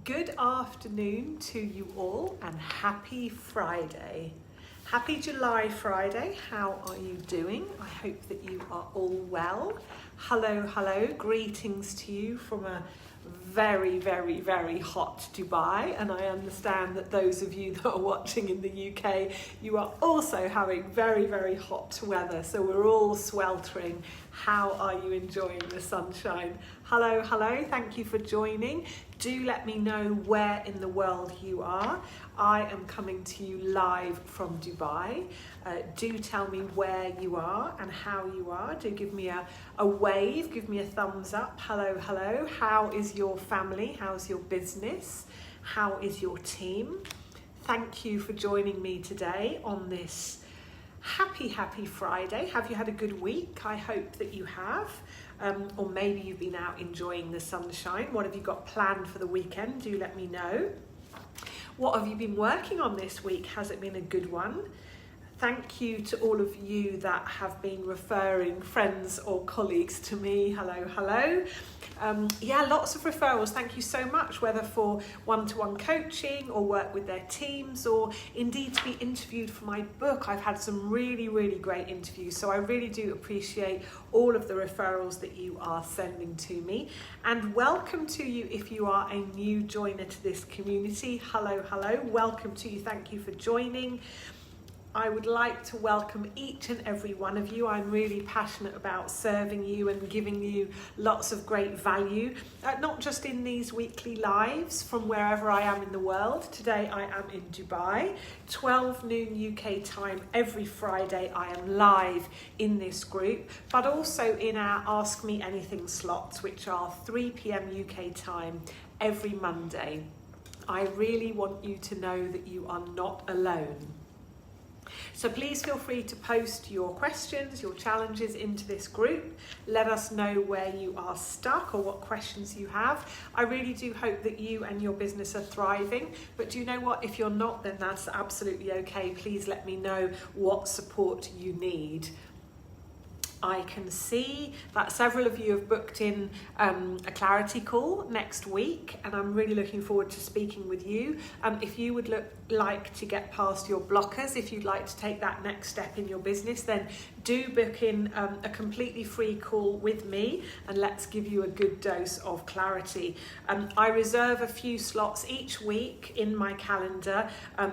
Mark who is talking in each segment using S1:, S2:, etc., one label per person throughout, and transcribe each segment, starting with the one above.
S1: Good afternoon to you all and happy Friday. Happy July Friday. How are you doing? I hope that you are all well. Hello. Greetings to you from a very hot Dubai, and I understand that those of you that are watching in the UK, you are also having very hot weather, so we're all sweltering. How are you enjoying the sunshine? Hello, thank you for joining. Do let me know where in the world you are. I am coming to you live from Dubai. Do tell me where you are and how you are. Do give me a wave, give me a thumbs up. Hello. How is your family? How's your business? How is your team? Thank you for joining me today on this happy Friday. Have you had a good week? I hope that you have. Or maybe you've been out enjoying the sunshine. What have you got planned for the weekend? Do let me know. What have you been working on this week? Has it been a good one? Thank you to all of you that have been referring friends or colleagues to me. Hello. Lots of referrals. Thank you so much, whether for one-to-one coaching or work with their teams or indeed to be interviewed for my book. I've had some really great interviews, so I really do appreciate all of the referrals that you are sending to me. And welcome to you if you are a new joiner to this community. Hello. Welcome to you. Thank you for joining. I would like to welcome each and every one of you. I'm really passionate about serving you and giving you lots of great value, not just in these weekly lives from wherever I am in the world. Today I am in Dubai, 12 noon UK time. Every Friday I am live in this group, but also in our Ask Me Anything slots, which are 3 p.m. UK time every Monday. I really want you to know that you are not alone. So please feel free to post your questions, your challenges into this group. Let us know where you are stuck or what questions you have. I really do hope that you and your business are thriving. But do you know what? If you're not, then that's absolutely okay. Please let me know what support you need. I can see that several of you have booked in a clarity call next week, and I'm really looking forward to speaking with you. If you would like to get past your blockers, if you'd like to take that next step in your business, then do book in a completely free call with me, and let's give you a good dose of clarity. I reserve a few slots each week in my calendar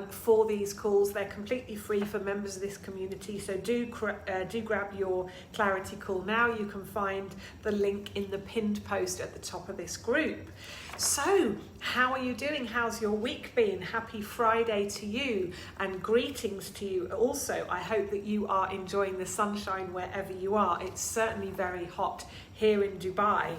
S1: for these calls. They're completely free for members of this community, so do grab your clarity call now. You can find the link in the pinned post at the top of this group. So, how are you doing? How's your week been? Happy Friday to you and greetings to you. Also, I hope that you are enjoying the sunshine wherever you are. It's certainly very hot here in Dubai.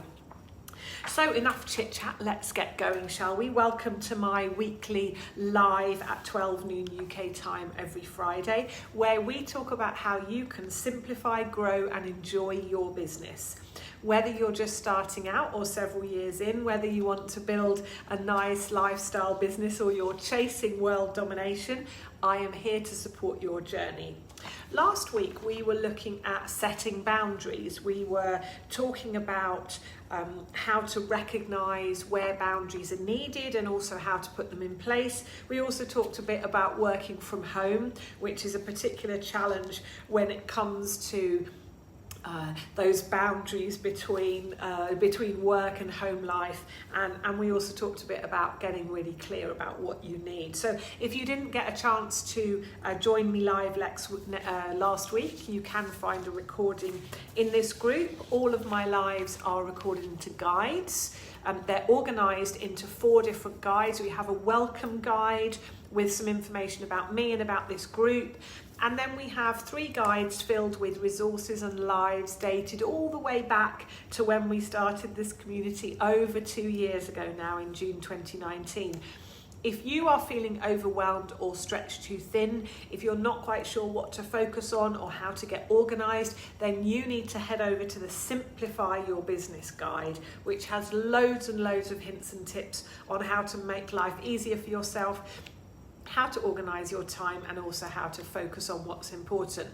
S1: So enough chit chat, let's get going, shall we? Welcome to my weekly live at 12 noon UK time every Friday, where we talk about how you can simplify, grow and enjoy your business. Whether you're just starting out or several years in, whether you want to build a nice lifestyle business or you're chasing world domination, I am here to support your journey. Last week we were looking at setting boundaries. We were talking about how to recognise where boundaries are needed and also how to put them in place. We also talked a bit about working from home, which is a particular challenge when it comes to those boundaries between work and home life, and we also talked a bit about getting really clear about what you need. So if you didn't get a chance to join me live last week, you can find a recording in this group. All of my lives are recorded into guides. They're organised into 4 different guides. We have a welcome guide with some information about me and about this group. And then we have 3 guides filled with resources and lives dated all the way back to when we started this community over 2 years ago now in June 2019. If you are feeling overwhelmed or stretched too thin, if you're not quite sure what to focus on or how to get organised, then you need to head over to the Simplify Your Business guide, which has loads and loads of hints and tips on how to make life easier for yourself, how to organise your time, and also how to focus on what's important.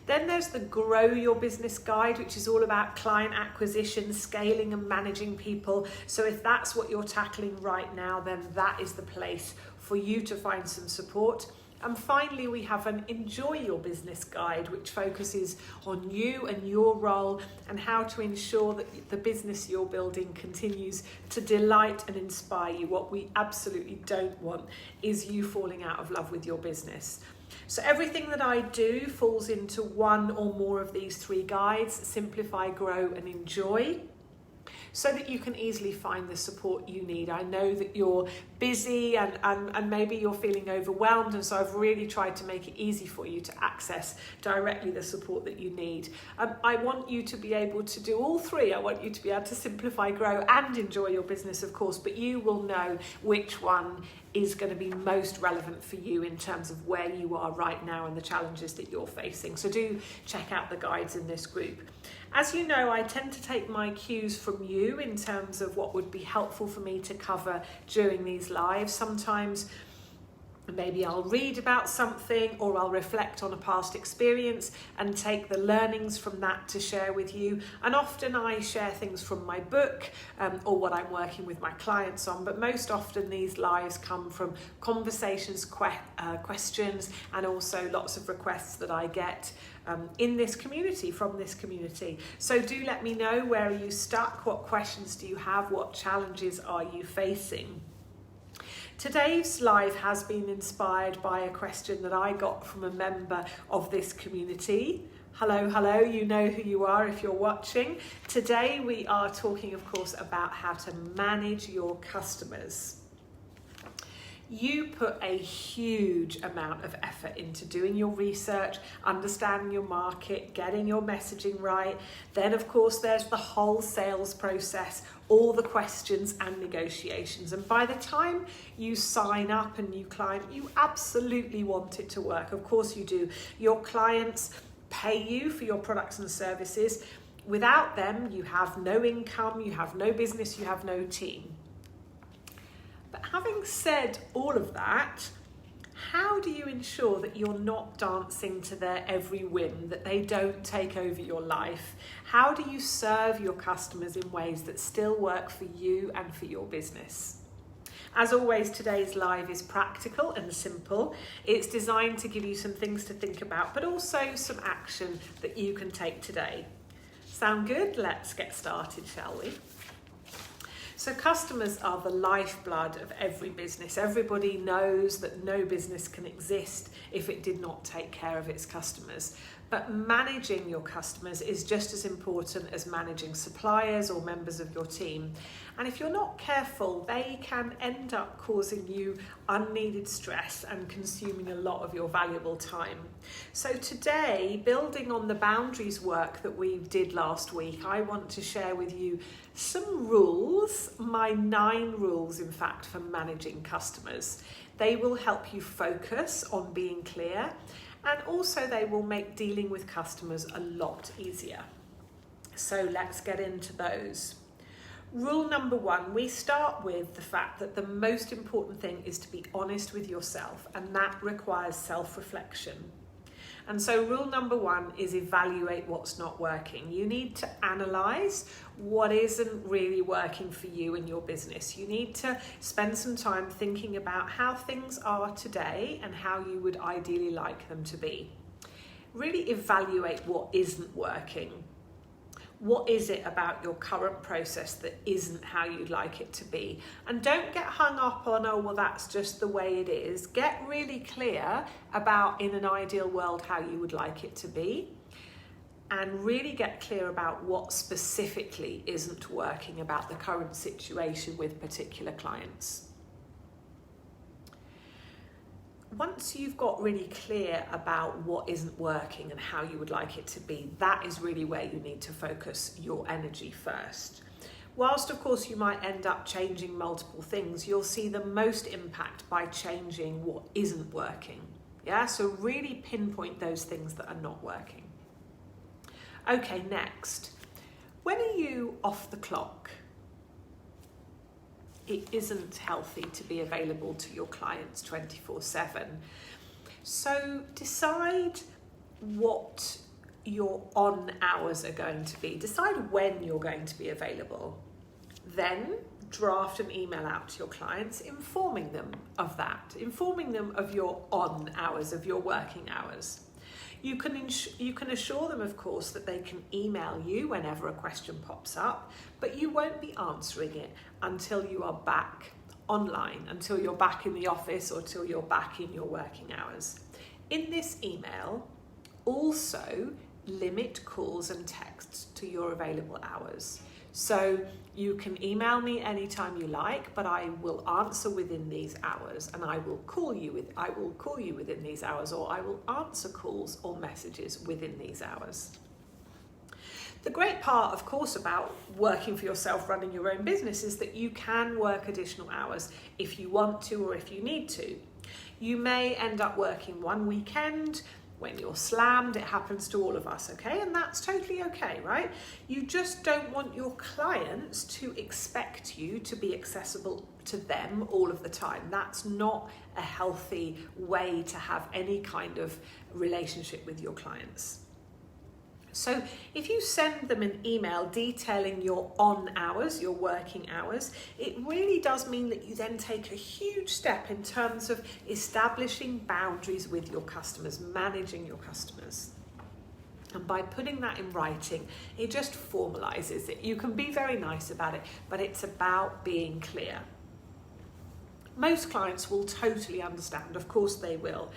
S1: Then there's the Grow Your Business Guide, which is all about client acquisition, scaling and managing people. So if that's what you're tackling right now, then that is the place for you to find some support. And finally, we have an Enjoy Your Business Guide, which focuses on you and your role and how to ensure that the business you're building continues to delight and inspire you. What we absolutely don't want is you falling out of love with your business. So everything that I do falls into one or more of these three guides: Simplify, Grow and Enjoy, so that you can easily find the support you need. I know that you're busy and maybe you're feeling overwhelmed, and so I've really tried to make it easy for you to access directly the support that you need. I want you to be able to do all three. I want you to be able to simplify, grow and enjoy your business, of course, but you will know which one is going to be most relevant for you in terms of where you are right now and the challenges that you're facing. So do check out the guides in this group. As you know, I tend to take my cues from you in terms of what would be helpful for me to cover during these lives. Sometimes maybe I'll read about something, or I'll reflect on a past experience and take the learnings from that to share with you. And often I share things from my book or what I'm working with my clients on, but most often these lives come from conversations, questions, and also lots of requests that I get in this community, from this community. So do let me know, where are you stuck? What questions do you have? What challenges are you facing? Today's live has been inspired by a question that I got from a member of this community. Hello, you know who you are if you're watching. Today we are talking, of course, about how to manage your customers. You put a huge amount of effort into doing your research, understanding your market, getting your messaging right. Then, of course, there's the whole sales process, all the questions and negotiations. And by the time you sign up a new client, you absolutely want it to work. Of course you do. Your clients pay you for your products and services. Without them, you have no income, you have no business, you have no team. But having said all of that, how do you ensure that you're not dancing to their every whim, that they don't take over your life? How do you serve your customers in ways that still work for you and for your business? As always, today's live is practical and simple. It's designed to give you some things to think about, but also some action that you can take today. Sound good? Let's get started, shall we? So customers are the lifeblood of every business. Everybody knows that no business can exist if it did not take care of its customers. But managing your customers is just as important as managing suppliers or members of your team. And if you're not careful, they can end up causing you unneeded stress and consuming a lot of your valuable time. So today, building on the boundaries work that we did last week, I want to share with you some rules, my 9 rules, in fact, for managing customers. They will help you focus on being clear, and also they will make dealing with customers a lot easier. So let's get into those. Rule number 1, we start with the fact that the most important thing is to be honest with yourself, and that requires self-reflection. And so rule number 1 is evaluate what's not working. You need to analyze what isn't really working for you and your business. You need to spend some time thinking about how things are today and how you would ideally like them to be. Really evaluate what isn't working. What is it about your current process that isn't how you'd like it to be? And don't get hung up on, oh, well, that's just the way it is. Get really clear about, in an ideal world, how you would like it to be. And really get clear about what specifically isn't working about the current situation with particular clients. Once you've got really clear about what isn't working and how you would like it to be, that is really where you need to focus your energy first. Whilst, of course, you might end up changing multiple things, you'll see the most impact by changing what isn't working. Yeah, so really pinpoint those things that are not working. Okay, next. When are you off the clock? It isn't healthy to be available to your clients 24/7. So decide what your on hours are going to be. Decide when you're going to be available. Then draft an email out to your clients informing them of that, informing them of your on hours, of your working hours. You can assure them, of course, that they can email you whenever a question pops up, but you won't be answering it until you are back online, until you're back in the office or till you're back in your working hours. In this email, also limit calls and texts to your available hours. So you can email me anytime you like, but I will answer within these hours, and I will call you within these hours, or I will answer calls or messages within these hours. The great part, of course, about working for yourself, running your own business, is that you can work additional hours if you want to or if you need to. You may end up working one weekend when you're slammed. It happens to all of us, okay? And that's totally okay, right? You just don't want your clients to expect you to be accessible to them all of the time. That's not a healthy way to have any kind of relationship with your clients. So if you send them an email detailing your on hours, your working hours, it really does mean that you then take a huge step in terms of establishing boundaries with your customers, managing your customers. And by putting that in writing, it just formalizes it. You can be very nice about it, but it's about being clear. Most clients will totally understand, of course they will.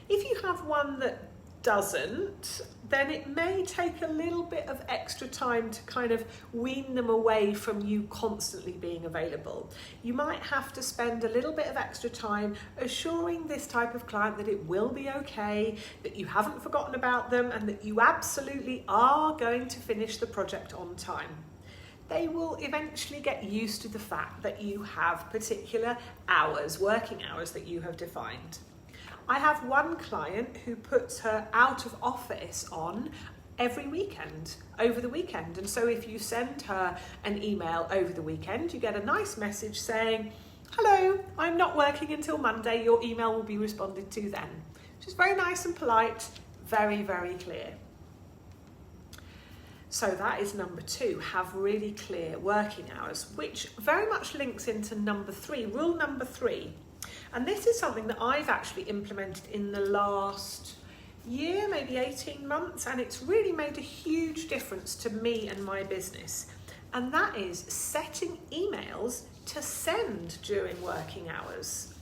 S1: If you have one that doesn't, then it may take a little bit of extra time to kind of wean them away from you constantly being available. You might have to spend a little bit of extra time assuring this type of client that it will be okay, that you haven't forgotten about them, and that you absolutely are going to finish the project on time. They will eventually get used to the fact that you have particular hours, working hours, that you have defined. I have one client who puts her out of office on every weekend, over the weekend. And so if you send her an email over the weekend, you get a nice message saying, "Hello, I'm not working until Monday. Your email will be responded to then." Which is very nice and polite, very, very clear. So that is number 2, have really clear working hours, which very much links into number 3, rule number 3. And this is something that I've actually implemented in the last year, maybe 18 months, and it's really made a huge difference to me and my business. And that is setting emails to send during working hours.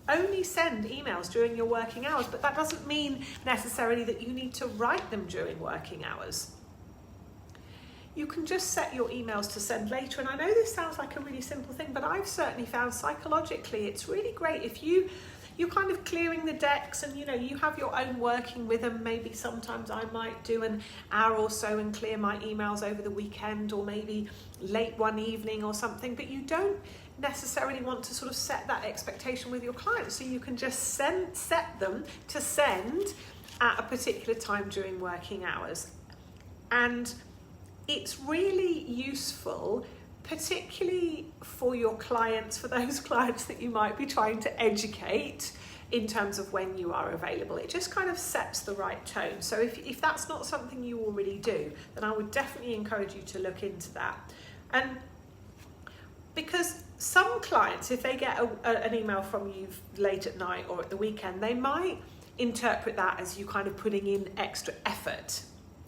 S1: Only send emails during your working hours, but that doesn't mean necessarily that you need to write them during working hours. You can just set your emails to send later. And I know this sounds like a really simple thing, but I've certainly found psychologically it's really great if you're kind of clearing the decks and you have your own working rhythm. Maybe sometimes I might do an hour or so and clear my emails over the weekend, or maybe late one evening or something, but you don't necessarily want to sort of set that expectation with your clients. So you can just set them to send at a particular time during working hours. And it's really useful, particularly for your clients, for those clients that you might be trying to educate in terms of when you are available. It just kind of sets the right tone. So if that's not something you already do, then I would definitely encourage you to look into that. And because some clients, if they get an email from you late at night or at the weekend, they might interpret that as you kind of putting in extra effort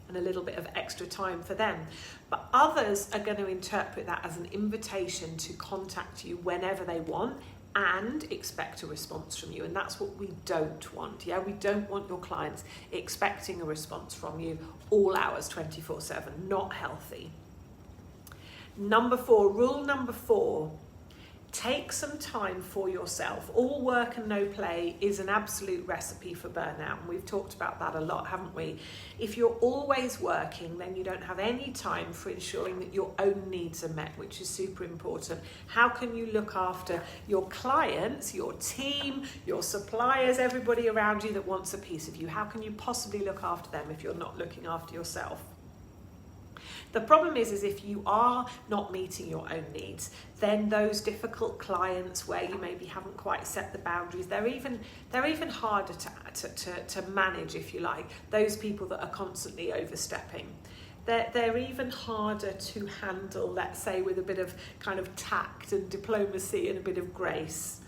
S1: and a little bit of extra time for them. But others are going to interpret that as an invitation to contact you whenever they want and expect a response from you. And that's what we don't want. Yeah, we don't want your clients expecting a response from you all hours 24/7. Not healthy. Number 4, rule number 4, take some time for yourself. All work and no play is an absolute recipe for burnout, and we've talked about that a lot, haven't we? If you're always working, then you don't have any time for ensuring that your own needs are met, which is super important. How can you look after your clients, your team, your suppliers, everybody around you that wants a piece of you? How can you possibly look after them if you're not looking after yourself? The problem is if you are not meeting your own needs, then those difficult clients where you maybe haven't quite set the boundaries, they're even harder to manage, if you like. Those people that are constantly overstepping. They're even harder to handle, let's say, with a bit of kind of tact and diplomacy and a bit of grace.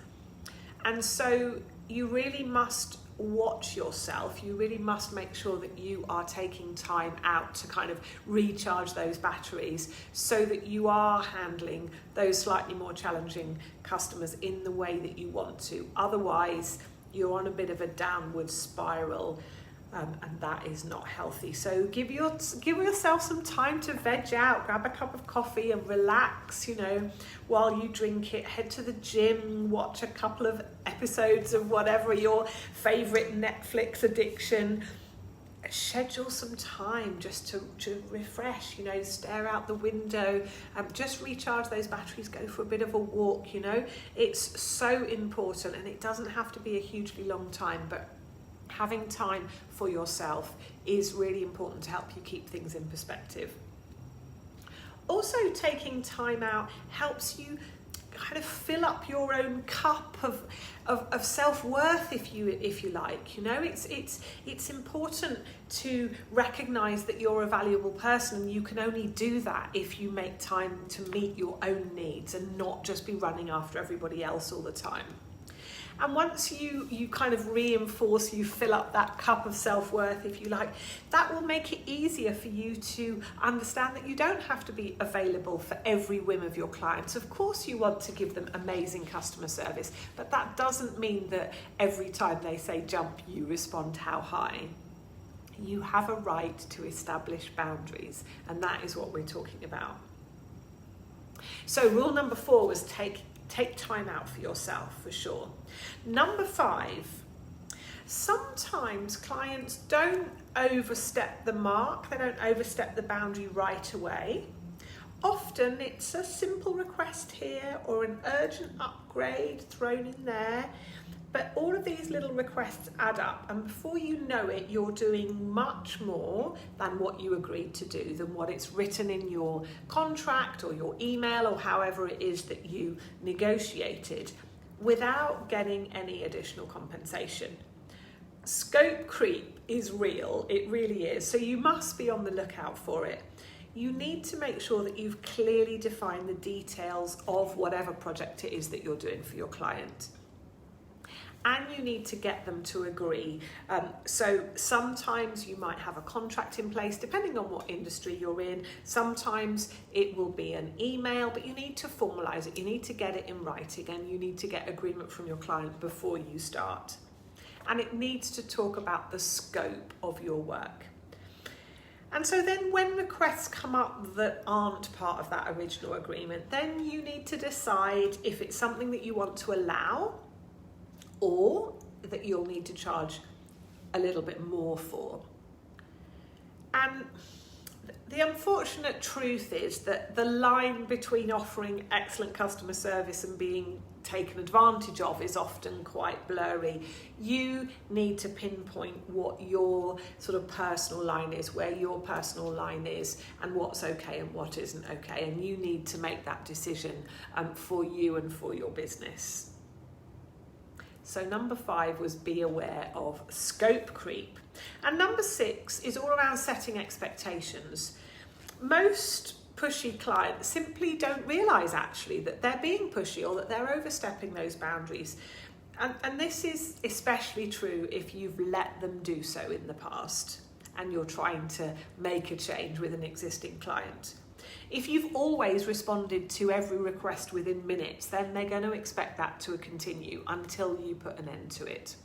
S1: And so you really must watch yourself. You really must make sure that you are taking time out to kind of recharge those batteries so that you are handling those slightly more challenging customers in the way that you want to. Otherwise, you're on a bit of a downward spiral. And that is not healthy. So give yourself some time to veg out, grab a cup of coffee and relax, while you drink it. Head to the gym, watch a couple of episodes of whatever your favorite Netflix addiction. Schedule some time just to refresh, stare out the window, just recharge those batteries, go for a bit of a walk, It's so important, and it doesn't have to be a hugely long time, but having time for yourself is really important to help you keep things in perspective. Also, taking time out helps you kind of fill up your own cup of self-worth, if you like. It's important to recognize that you're a valuable person, and you can only do that if you make time to meet your own needs and not just be running after everybody else all the time. And once you kind of reinforce, you fill up that cup of self-worth, if you like, that will make it easier for you to understand that you don't have to be available for every whim of your clients. Of course you want to give them amazing customer service, but that doesn't mean that every time they say jump, you respond how high. You have a right to establish boundaries, and that is what we're talking about. So rule number 4 was take time out for yourself, for sure. Number 5, sometimes clients don't overstep the mark, they don't overstep the boundary right away. Often it's a simple request here or an urgent upgrade thrown in there, but all of these little requests add up, and before you know it, you're doing much more than what you agreed to do, than what it's written in your contract or your email or however it is that you negotiated, without getting any additional compensation. Scope creep is real, it really is, so you must be on the lookout for it. You need to make sure that you've clearly defined the details of whatever project it is that you're doing for your client. And you need to get them to agree. So sometimes you might have a contract in place, depending on what industry you're in. Sometimes it will be an email, but you need to formalize it. You need to get it in writing, and you need to get agreement from your client before you start. And it needs to talk about the scope of your work. And so then when requests come up that aren't part of that original agreement, then you need to decide if it's something that you want to allow, or that you'll need to charge a little bit more for. And the unfortunate truth is that the line between offering excellent customer service and being taken advantage of is often quite blurry. You need to pinpoint what your sort of personal line is, where your personal line is, and what's okay and what isn't okay. And you need to make that decision for you and for your business. So number 5 was be aware of scope creep. And number 6 is all around setting expectations. Most pushy clients simply don't realise actually that they're being pushy or that they're overstepping those boundaries. And this is especially true if you've let them do so in the past and you're trying to make a change with an existing client. If you've always responded to every request within minutes, then they're going to expect that to continue until you put an end to it.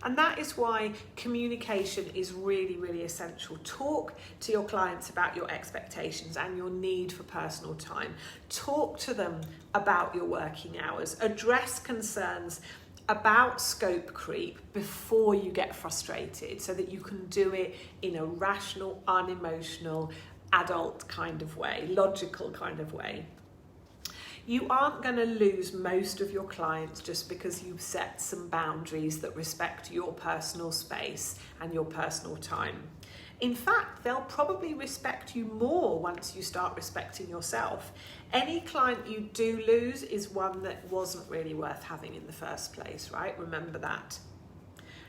S1: And that is why communication is really, really essential. Talk to your clients about your expectations and your need for personal time. Talk to them about your working hours. Address concerns about scope creep before you get frustrated, so that you can do it in a rational, unemotional, adult kind of way, logical kind of way. You aren't going to lose most of your clients just because you've set some boundaries that respect your personal space and your personal time. In fact, they'll probably respect you more once you start respecting yourself. Any client you do lose is one that wasn't really worth having in the first place, right? Remember that.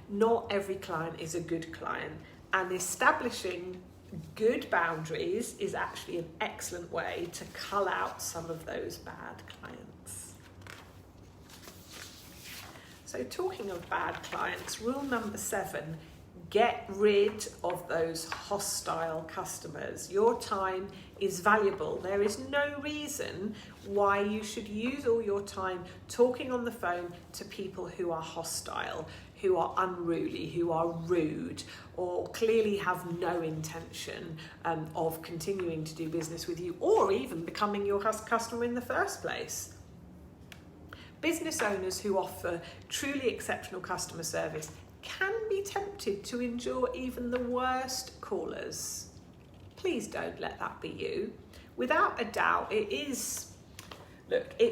S1: Not every client is a good client, and establishing good boundaries is actually an excellent way to cull out some of those bad clients. So talking of bad clients, rule number 7, get rid of those hostile customers. Your time is valuable. There is no reason why you should use all your time talking on the phone to people who are hostile, who are unruly, who are rude, or clearly have no intention of continuing to do business with you, or even becoming your customer in the first place. Business owners who offer truly exceptional customer service can be tempted to endure even the worst callers. Please don't let that be you. Without a doubt, it's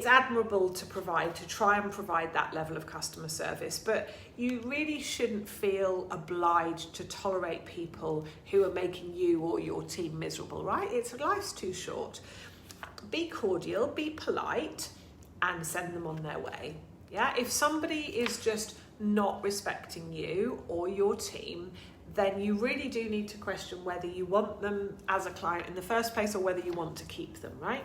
S1: admirable to try and provide that level of customer service, but you really shouldn't feel obliged to tolerate people who are making you or your team miserable, right? Life's too short. Be cordial, be polite, and send them on their way. Yeah, if somebody is just not respecting you or your team, then you really do need to question whether you want them as a client in the first place or whether you want to keep them, right?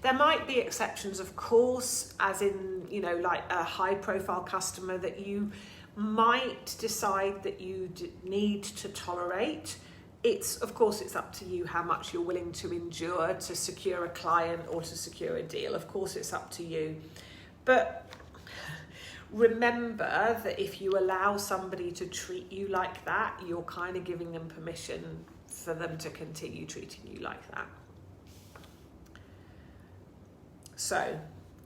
S1: There might be exceptions, of course, as in, like a high profile customer that you might decide that you need to tolerate. Of course, it's up to you how much you're willing to endure to secure a client or to secure a deal. Of course, it's up to you. But remember that if you allow somebody to treat you like that, you're kind of giving them permission for them to continue treating you like that. So,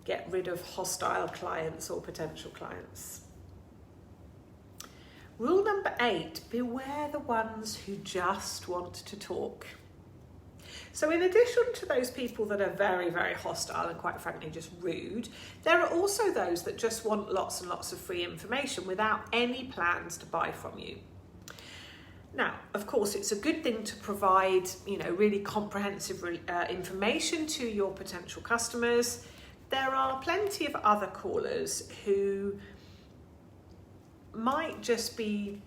S1: get rid of hostile clients or potential clients. Rule number 8, beware the ones who just want to talk. So in addition to those people that are very, very hostile and quite frankly just rude, there are also those that just want lots and lots of free information without any plans to buy from you. Now, of course, it's a good thing to provide, really comprehensive information to your potential customers. There are plenty of other callers who might just be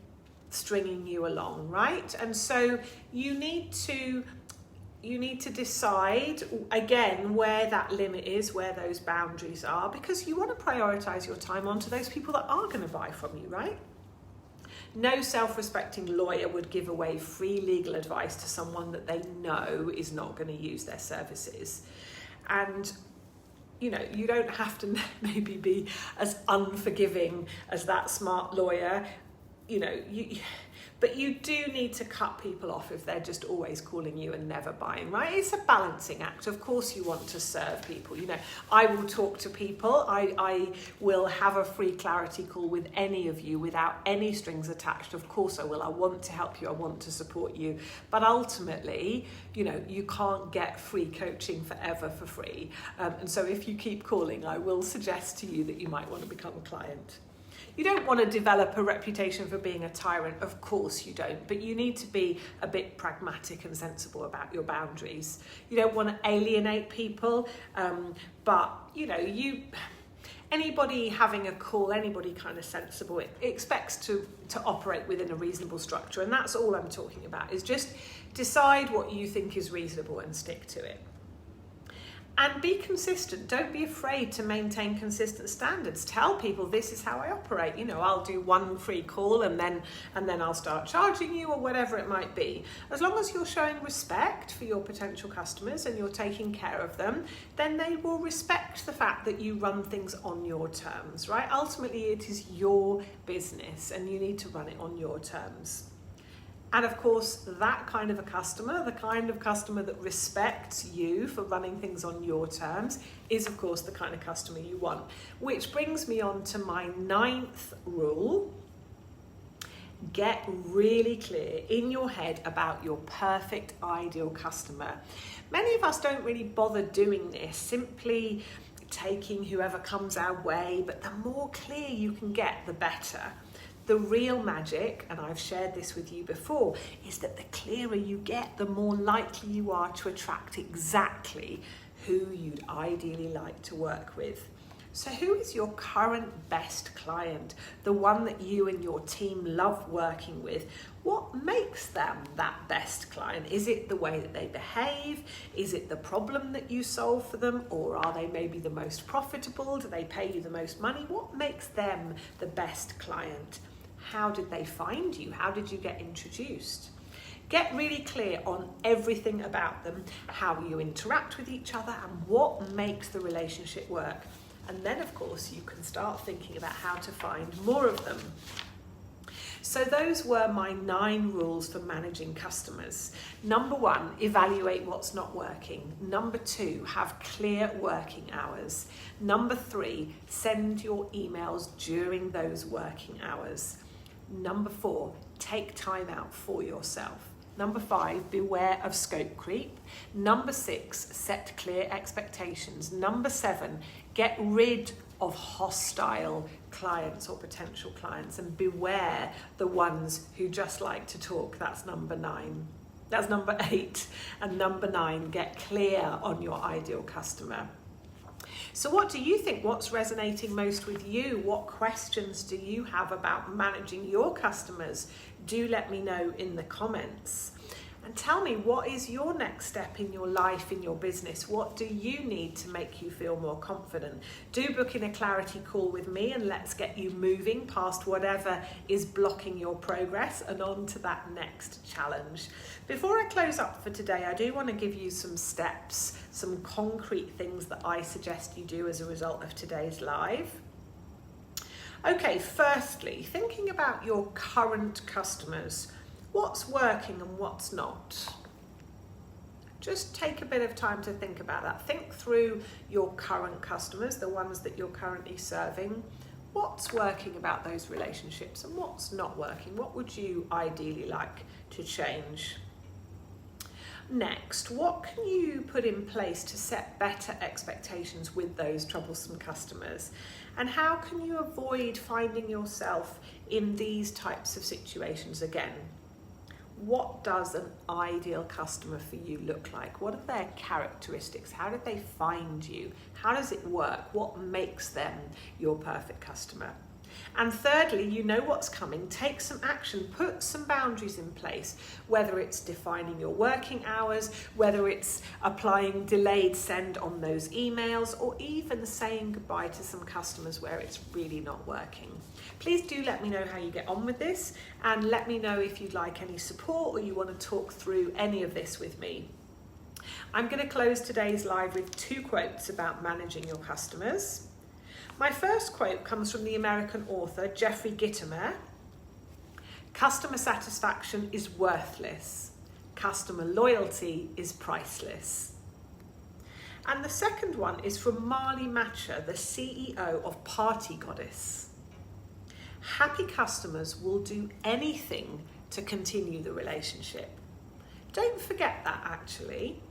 S1: stringing you along, right? And so you need to decide again where that limit is, where those boundaries are, because you want to prioritize your time onto those people that are going to buy from you, right? No self-respecting lawyer would give away free legal advice to someone that they know is not going to use their services. And you don't have to maybe be as unforgiving as that smart lawyer, but you do need to cut people off if they're just always calling you and never buying, right? It's a balancing act. Of course you want to serve people. I will talk to people. I will have a free clarity call with any of you without any strings attached. Of course I will. I want to help you. I want to support you. But ultimately, you can't get free coaching forever for free. And so if you keep calling, I will suggest to you that you might want to become a client. You don't want to develop a reputation for being a tyrant, of course you don't, but you need to be a bit pragmatic and sensible about your boundaries. You don't want to alienate people, but anybody having a call, anybody kind of sensible, it expects to operate within a reasonable structure, and that's all I'm talking about, is just decide what you think is reasonable and stick to it. And be consistent. Don't be afraid to maintain consistent standards. Tell people this is how I operate. I'll do one free call and then I'll start charging you or whatever it might be. As long as you're showing respect for your potential customers and you're taking care of them, then they will respect the fact that you run things on your terms, right? Ultimately, it is your business and you need to run it on your terms. And of course, that kind of a customer, the kind of customer that respects you for running things on your terms, is of course the kind of customer you want. Which brings me on to my 9th rule. Get really clear in your head about your perfect ideal customer. Many of us don't really bother doing this, simply taking whoever comes our way, but the more clear you can get, the better. The real magic, and I've shared this with you before, is that the clearer you get, the more likely you are to attract exactly who you'd ideally like to work with. So who is your current best client? The one that you and your team love working with? What makes them that best client? Is it the way that they behave? Is it the problem that you solve for them? Or are they maybe the most profitable? Do they pay you the most money? What makes them the best client? How did they find you? How did you get introduced? Get really clear on everything about them, how you interact with each other, and what makes the relationship work. And then, of course, you can start thinking about how to find more of them. So those were my 9 rules for managing customers. Number 1, evaluate what's not working. Number 2, have clear working hours. Number 3, send your emails during those working hours. Number 4, take time out for yourself. Number 5, beware of scope creep. Number 6, set clear expectations. Number 7, get rid of hostile clients or potential clients, and beware the ones who just like to talk. That's number 9. That's number 8. And number 9, get clear on your ideal customer. So what do you think? What's resonating most with you? What questions do you have about managing your customers? Do let me know in the comments. And tell me, what is your next step in your life, in your business? What do you need to make you feel more confident? Do book in a clarity call with me and let's get you moving past whatever is blocking your progress and on to that next challenge. Before I close up for today, I do want to give you some steps, some concrete things that I suggest you do as a result of today's live. Okay, firstly, thinking about your current customers. What's working and what's not? Just take a bit of time to think about that. Think through your current customers, the ones that you're currently serving. What's working about those relationships and what's not working? What would you ideally like to change? Next, what can you put in place to set better expectations with those troublesome customers? And how can you avoid finding yourself in these types of situations again? What does an ideal customer for you look like? What are their characteristics? How did they find you? How does it work? What makes them your perfect customer? And thirdly, you know what's coming. Take some action, put some boundaries in place, whether it's defining your working hours, whether it's applying delayed send on those emails, or even saying goodbye to some customers where it's really not working. Please do let me know how you get on with this, and let me know if you'd like any support or you want to talk through any of this with me. I'm going to close today's live with 2 quotes about managing your customers. My first quote comes from the American author Jeffrey Gitomer. Customer satisfaction is worthless. Customer loyalty is priceless. And the second one is from Marley Matcher, the CEO of Party Goddess. Happy customers will do anything to continue the relationship. Don't forget that, actually.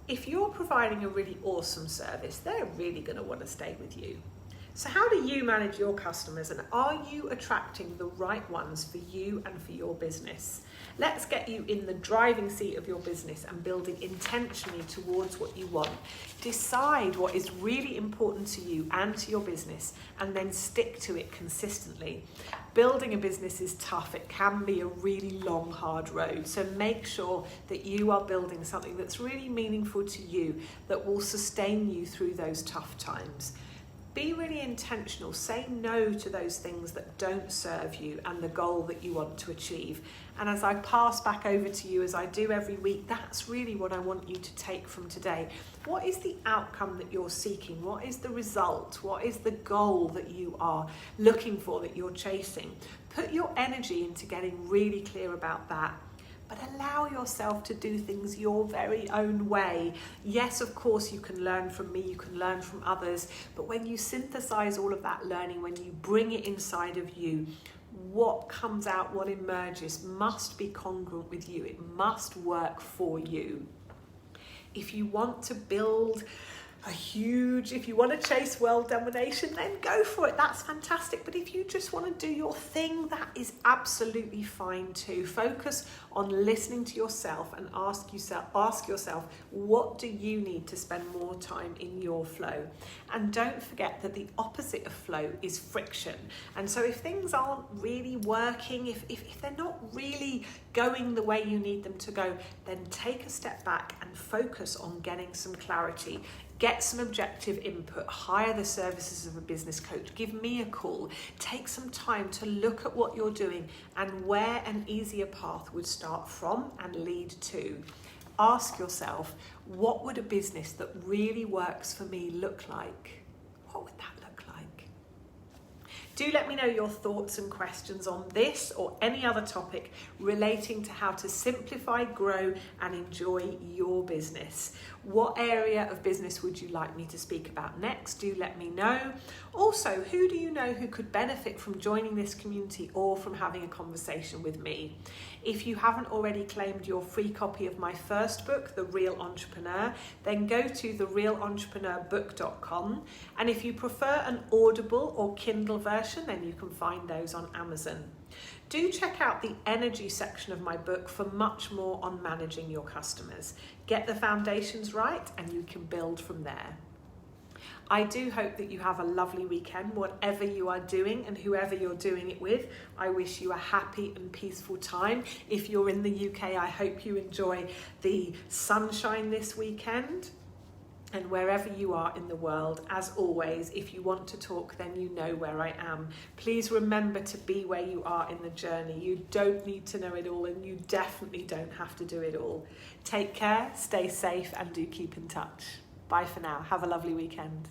S1: If you're providing a really awesome service, they're really going to want to stay with you. So how do you manage your customers, and are you attracting the right ones for you and for your business? Let's get you in the driving seat of your business and building intentionally towards what you want. Decide what is really important to you and to your business, and then stick to it consistently. Building a business is tough. It can be a really long, hard road. So make sure that you are building something that's really meaningful to you, that will sustain you through those tough times. Be really intentional. Say no to those things that don't serve you and the goal that you want to achieve. And as I pass back over to you, as I do every week, that's really what I want you to take from today. What is the outcome that you're seeking? What is the result? What is the goal that you are looking for, that you're chasing? Put your energy into getting really clear about that. But allow yourself to do things your very own way. Yes, of course, you can learn from me, you can learn from others, but when you synthesize all of that learning, when you bring it inside of you, what comes out, what emerges, must be congruent with you. It must work for you. If you want to build if you want to chase world domination, then go for it. That's fantastic. But if you just want to do your thing, that is absolutely fine too. Focus on listening to yourself and ask yourself, what do you need to spend more time in your flow? And don't forget that the opposite of flow is friction. And so if things aren't really working, if they're not really going the way you need them to go, then take a step back and focus on getting some clarity. Get some objective input, hire the services of a business coach, give me a call, take some time to look at what you're doing and where an easier path would start from and lead to. Ask yourself, what would a business that really works for me look like? What would that look like? Do let me know your thoughts and questions on this or any other topic relating to how to simplify, grow and enjoy your business. What area of business would you like me to speak about next? Do let me know. Also, who do you know who could benefit from joining this community or from having a conversation with me? If you haven't already claimed your free copy of my first book, The Real Entrepreneur, then go to therealentrepreneur.book.com. And if you prefer an Audible or Kindle version, then you can find those on Amazon. Do check out the energy section of my book for much more on managing your customers. Get the foundations right and you can build from there. I do hope that you have a lovely weekend, whatever you are doing and whoever you're doing it with. I wish you a happy and peaceful time. If you're in the UK, I hope you enjoy the sunshine this weekend. And wherever you are in the world, as always, if you want to talk, then you know where I am. Please remember to be where you are in the journey. You don't need to know it all, and you definitely don't have to do it all. Take care, stay safe, and do keep in touch. Bye for now. Have a lovely weekend.